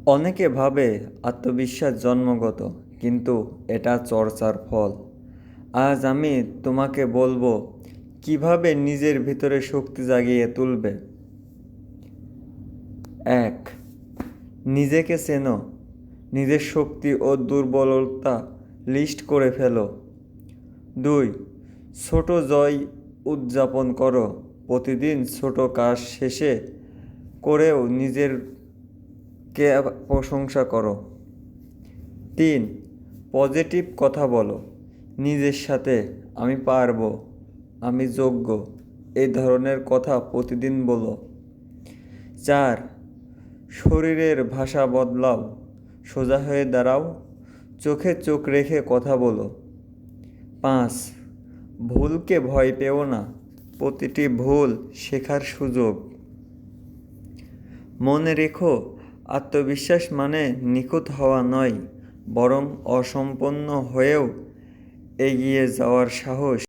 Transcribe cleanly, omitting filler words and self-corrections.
অনেকে ভাবে আত্মবিশ্বাস জন্মগত, কিন্তু এটা চর্চার ফল। আজ আমি তোমাকে বলবো কিভাবে নিজের ভিতরে শক্তি জাগিয়ে তুলবে। 1. নিজেকে চেনো। নিজের শক্তি ও দুর্বলতা লিস্ট করে ফেলো। 2. ছোট জয় উদযাপন করো। প্রতিদিন ছোট কাজ শেষে করেও নিজেরকে প্রশংসা করো। 3. পজিটিভ কথা বলো। নিজের সাথে আমি পারবো, আমি যোগ্য, এই ধরনের কথা প্রতিদিন বলো। 4. শরীরের ভাষা বদলাও। সোজা হয়ে দাঁড়াও, চোখে চোখ রেখে কথা বলো। 5. ভুলকে ভয় পেও না, প্রতিটি ভুল শেখার সুযোগ। মনে রেখো, আত্মবিশ্বাস মানে নিখুঁত হওয়া নয়, বরং অসম্পূর্ণ হয়েও এগিয়ে যাওয়ার সাহস।